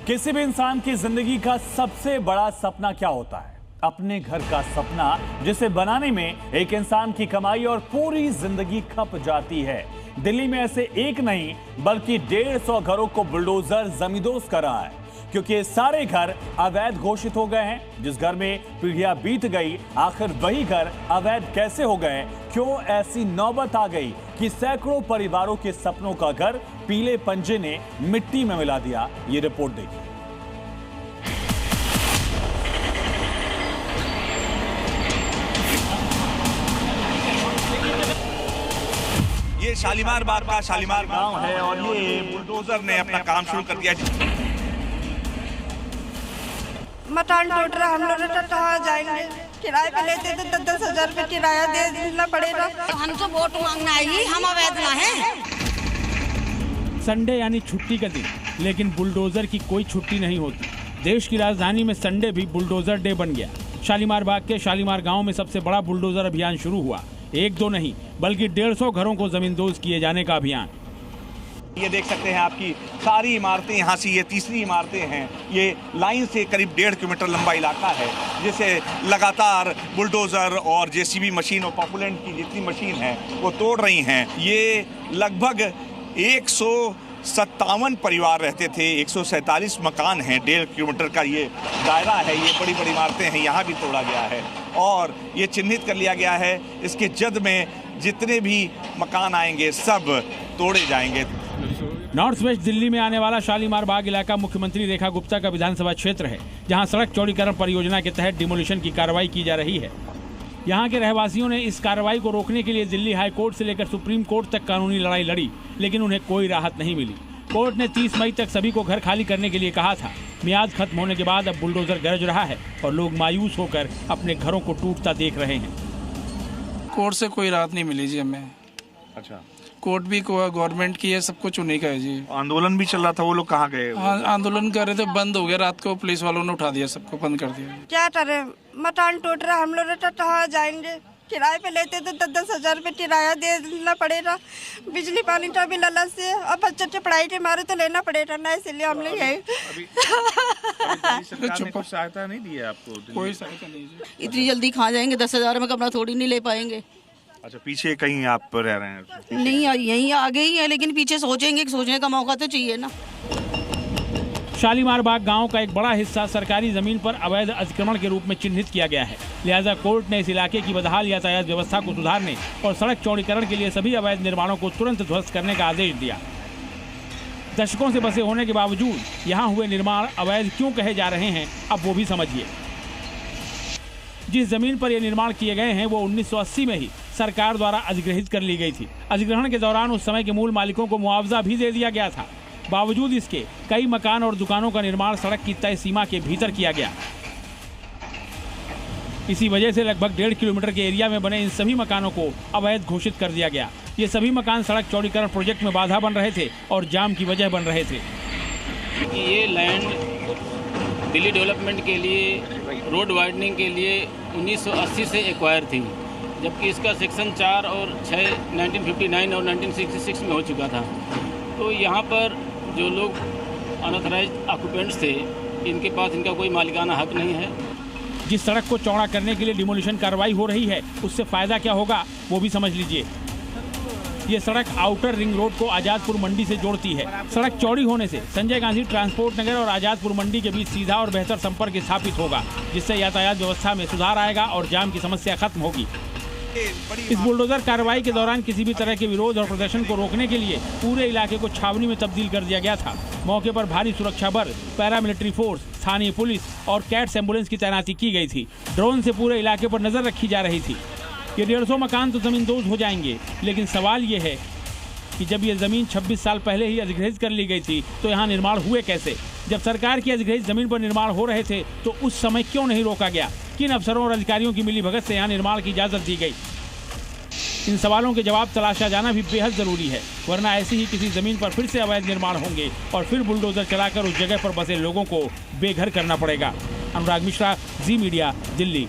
किसी भी इंसान की जिंदगी का सबसे बड़ा सपना क्या होता है? अपने घर का सपना, जिसे बनाने में एक इंसान की कमाई और पूरी जिंदगी खप जाती है। दिल्ली में ऐसे एक नहीं बल्कि 150 घरों को बुलडोजर जमींदोज कर रहा है, क्योंकि ये सारे घर अवैध घोषित हो गए हैं। जिस घर में पीढ़ियां बीत गई, आखिर वही घर अवैध कैसे हो गए? क्यों ऐसी नौबत आ गई कि सैकड़ों परिवारों के सपनों का घर पीले पंजे ने मिट्टी में मिला दिया? ये रिपोर्ट देखिए। ये शालीमार बाग का शालीमार गांव है और ये बुलडोजर ने अपना काम शुरू कर दिया। मकान टूट रहा, हम लोग तो कहाँ जाएंगे? किराए पे लेते तो 10-10 हजार रुपये किराया देना पड़ेगा। हम तो वोट मांगना आई, हम अवैध ना हैं। संडे यानी छुट्टी का दिन, लेकिन बुलडोजर की कोई छुट्टी नहीं होती। देश की राजधानी में संडे भी बुलडोजर डे बन गया। शालीमार बाग के शालीमार गांव में सबसे बड़ा बुलडोजर अभियान शुरू हुआ। एक दो नहीं बल्कि 150 घरों को जमींदोज किए जाने का अभियान। ये देख सकते हैं आपकी सारी इमारतें, यहाँ से ये तीसरी इमारतें हैं। ये लाइन से करीब 1.5 किलोमीटर लंबा इलाका है, जिसे लगातार बुलडोजर और जेसीबी मशीन और पॉपुलेंट की जितनी मशीन है वो तोड़ रही हैं। ये लगभग 157 परिवार रहते थे, 147 मकान हैं। 1.5 किलोमीटर का ये दायरा है, ये बड़ी बड़ी इमारतें हैं। यहाँ भी तोड़ा गया है और ये चिन्हित कर लिया गया है, इसके जद में जितने भी मकान आएंगे सब तोड़े जाएंगे। नॉर्थ वेस्ट दिल्ली में आने वाला शालीमार बाग इलाका मुख्यमंत्री रेखा गुप्ता का विधानसभा क्षेत्र है, जहां सड़क चौड़ीकरण परियोजना के तहत डिमोलिशन की कार्रवाई की जा रही है। यहां के रहवासियों ने इस कार्रवाई को रोकने के लिए दिल्ली हाई कोर्ट से लेकर सुप्रीम कोर्ट तक कानूनी लड़ाई लड़ी, लेकिन उन्हें कोई राहत नहीं मिली। कोर्ट ने 30 मई तक सभी को घर खाली करने के लिए कहा था। मियाद खत्म होने के बाद अब बुलडोजर गरज रहा है और लोग मायूस होकर अपने घरों को टूटता देख रहे हैं। कोर्ट से कोई राहत नहीं मिली जी हमें। अच्छा, कोर्ट भी गवर्नमेंट की है, सब कुछ उन्हीं का है जी। आंदोलन भी चल रहा था, वो लोग कहाँ गए? आंदोलन कर रहे थे, बंद हो गया। रात को पुलिस वालों ने उठा दिया, सबको बंद कर दिया। क्या करें? मकान टूट रहा, हम लोग तो कहाँ जाएंगे? किराए पे लेते तो 10-10 हजार रुपये किराया देना पड़ेगा। बिजली पानी का भी लालच से, अब बच्चों के पढ़ाई के मारे तो लेना पड़ेगा ना, इसलिए हम लोग यही। सरकार ने कुछ सहायता नहीं दी है आपको? कोई सहायता नहीं जी। इतनी जल्दी कहाँ जाएंगे? 10 हजार में कमरा थोड़ी नहीं ले पाएंगे। अच्छा, पीछे कहीं आप रह रहे हैं? नहीं, यहीं आगे ही है, लेकिन पीछे सोचेंगे, सोचने का मौका तो चाहिए ना। शालीमार बाग गांव का एक बड़ा हिस्सा सरकारी जमीन पर अवैध अतिक्रमण के रूप में चिन्हित किया गया है। लिहाजा कोर्ट ने इस इलाके की बदहाल यातायात व्यवस्था को सुधारने और सड़क चौड़ीकरण के लिए सभी अवैध निर्माणों को तुरंत ध्वस्त करने का आदेश दिया। दशकों से बसे होने के बावजूद यहाँ हुए निर्माण अवैध क्यों कहे जा रहे हैं, अब वो भी समझिए। जिस जमीन पर ये निर्माण किए गए हैं वो 1980 में ही सरकार द्वारा अधिग्रहित कर ली गई थी। अधिग्रहण के दौरान उस समय के मूल मालिकों को मुआवजा भी दे दिया गया था। बावजूद इसके कई मकान और दुकानों का निर्माण सड़क की तय सीमा के भीतर किया गया। इसी वजह से लगभग 1.5 किलोमीटर के एरिया में बने इन सभी मकानों को अवैध घोषित कर दिया गया। ये सभी मकान सड़क चौड़ीकरण प्रोजेक्ट में बाधा बन रहे थे और जाम की वजह बन रहे थे। ये लैंड दिल्ली डेवलपमेंट के लिए, रोड वाइडनिंग के लिए 1980 से एक्वायर थी, जबकि इसका सेक्शन 4 और 6 1959 और 1966 में हो चुका था। तो यहाँ पर जो लोग अनऑथराइज्ड ऑक्यूपेंट्स थे, इनके पास इनका कोई मालिकाना हक नहीं है। जिस सड़क को चौड़ा करने के लिए डिमोलिशन कार्रवाई हो रही है, उससे फायदा क्या होगा वो भी समझ लीजिए। ये सड़क आउटर रिंग रोड को आजादपुर मंडी से जोड़ती है। सड़क चौड़ी होने से संजय गांधी ट्रांसपोर्ट नगर और आजादपुर मंडी के बीच सीधा और बेहतर संपर्क स्थापित होगा, जिससे यातायात व्यवस्था में सुधार आएगा और जाम की समस्या खत्म होगी। इस बुलडोजर कार्रवाई के दौरान किसी भी तरह के विरोध और प्रदर्शन को रोकने के लिए पूरे इलाके को छावनी में तब्दील कर दिया गया था। मौके पर भारी सुरक्षा बल, पैरामिलिट्री फोर्स, स्थानीय पुलिस और कैट्स एम्बुलेंस की तैनाती की गई थी। ड्रोन से पूरे इलाके पर नजर रखी जा रही थी। ये 150 मकान तो जमींदोज हो जाएंगे, लेकिन सवाल ये है कि जब ये जमीन 26 साल पहले ही अधिग्रहित कर ली गई थी तो यहाँ निर्माण हुए कैसे? जब सरकार की अधिग्रहित जमीन पर निर्माण हो रहे थे तो उस समय क्यों नहीं रोका गया? किन अफसरों और अधिकारियों की मिलीभगत से यहाँ निर्माण की इजाजत दी गई? इन सवालों के जवाब तलाशा जाना भी बेहद जरूरी है, वरना ऐसी ही किसी जमीन पर फिर से अवैध निर्माण होंगे और फिर बुलडोजर चलाकर उस जगह पर बसे लोगों को बेघर करना पड़ेगा। अनुराग मिश्रा, जी मीडिया, दिल्ली।